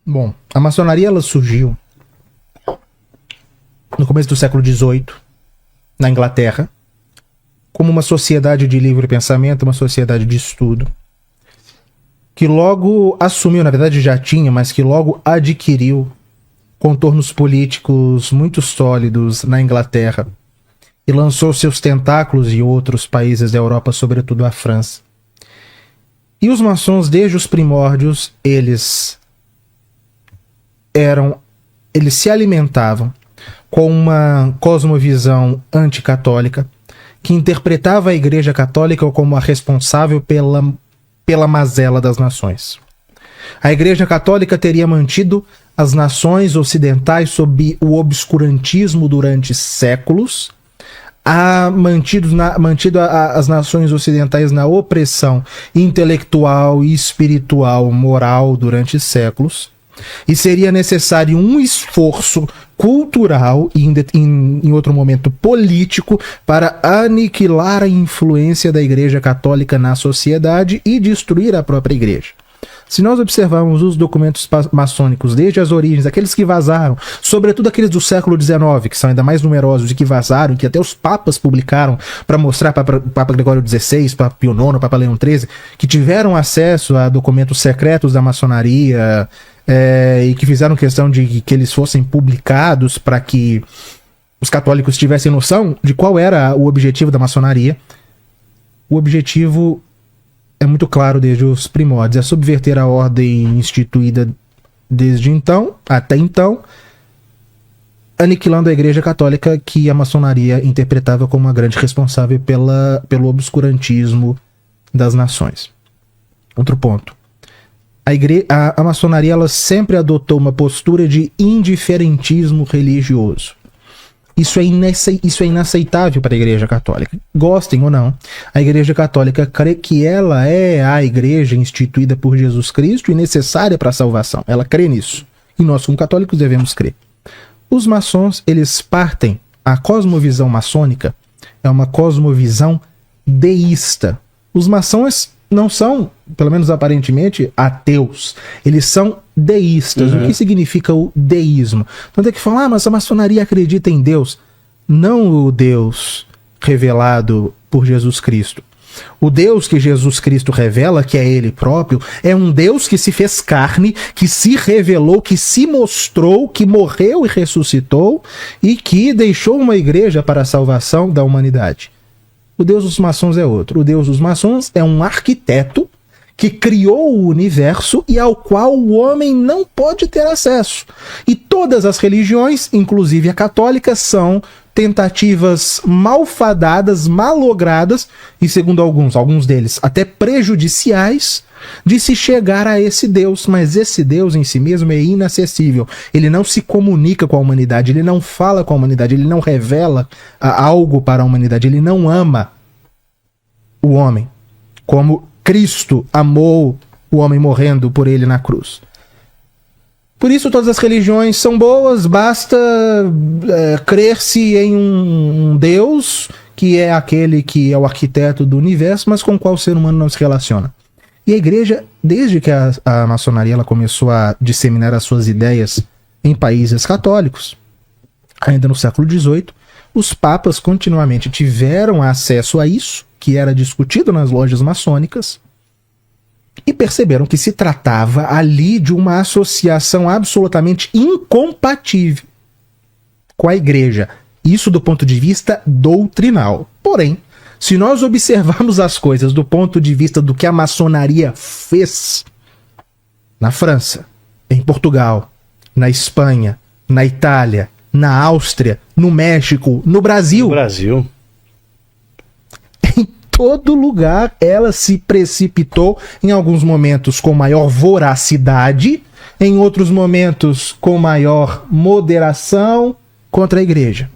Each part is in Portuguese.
Bom, a maçonaria ela surgiu no começo do século XVIII, na Inglaterra, como uma sociedade de livre pensamento, uma sociedade de estudo, que logo assumiu, na verdade já tinha, mas que logo adquiriu contornos políticos muito sólidos na Inglaterra e lançou seus tentáculos em outros países da Europa, sobretudo a França. E os maçons, desde os primórdios, eles se alimentavam com uma cosmovisão anticatólica que interpretava a Igreja Católica como a responsável pela mazela das nações. A Igreja Católica teria mantido as nações ocidentais sob o obscurantismo durante séculos, mantido as nações ocidentais na opressão intelectual, espiritual, moral durante séculos, e seria necessário um esforço cultural e em outro momento político para aniquilar a influência da Igreja Católica na sociedade e destruir a própria Igreja. Se nós observarmos os documentos maçônicos desde as origens, aqueles que vazaram, sobretudo aqueles do século XIX, que são ainda mais numerosos e que vazaram, que até os papas publicaram para mostrar para Papa Gregório XVI, Papa Pio IX, Papa Leão XIII, que tiveram acesso a documentos secretos da maçonaria e que fizeram questão de que eles fossem publicados para que os católicos tivessem noção de qual era o objetivo da maçonaria. O objetivo é muito claro desde os primórdios, é subverter a ordem instituída desde então, até então, aniquilando a Igreja Católica, que a maçonaria interpretava como a grande responsável pelo obscurantismo das nações. Outro ponto. A maçonaria ela sempre adotou uma postura de indiferentismo religioso. Isso é inaceitável para a Igreja Católica. Gostem ou não, a Igreja Católica crê que ela é a igreja instituída por Jesus Cristo e necessária para a salvação. Ela crê nisso. E nós, como católicos, devemos crer. Os maçons, eles partem. A cosmovisão maçônica é uma cosmovisão deísta. Os maçons não são, pelo menos aparentemente, ateus. Eles são deístas. O que significa o deísmo? Então tem que falar, mas a maçonaria acredita em Deus. Não o Deus revelado por Jesus Cristo. O Deus que Jesus Cristo revela, que é Ele próprio, é um Deus que se fez carne, que se revelou, que se mostrou, que morreu e ressuscitou e que deixou uma igreja para a salvação da humanidade. O Deus dos maçons é outro. O Deus dos maçons é um arquiteto que criou o universo e ao qual o homem não pode ter acesso. E todas as religiões, inclusive a católica, são tentativas malfadadas, malogradas, e segundo alguns deles até prejudiciais, de se chegar a esse Deus. Mas esse Deus em si mesmo é inacessível. Ele não se comunica com a humanidade, ele não fala com a humanidade, ele não revela algo para a humanidade, ele não ama o homem como Cristo amou o homem morrendo por ele na cruz. Por isso todas as religiões são boas, basta crer-se em um Deus que é aquele que é o arquiteto do universo, mas com o qual o ser humano não se relaciona. E a igreja, desde que a maçonaria ela começou a disseminar as suas ideias em países católicos, ainda no século XVIII, os papas continuamente tiveram acesso a isso, que era discutido nas lojas maçônicas, e perceberam que se tratava ali de uma associação absolutamente incompatível com a igreja. Isso do ponto de vista doutrinal. Porém, se nós observarmos as coisas do ponto de vista do que a maçonaria fez na França, em Portugal, na Espanha, na Itália, na Áustria, no México, no Brasil. Em todo lugar ela se precipitou, em alguns momentos com maior voracidade, em outros momentos com maior moderação contra a igreja.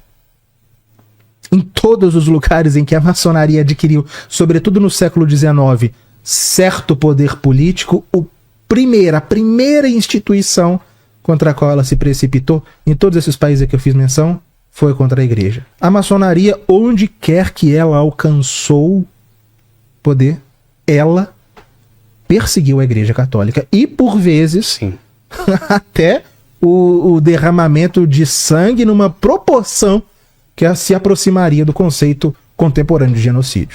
Em todos os lugares em que a maçonaria adquiriu, sobretudo no século XIX, certo poder político, a primeira instituição contra a qual ela se precipitou, em todos esses países que eu fiz menção, foi contra a igreja. A maçonaria, onde quer que ela alcançou poder, ela perseguiu a Igreja Católica e, por vezes, até o derramamento de sangue numa proporção que se aproximaria do conceito contemporâneo de genocídio.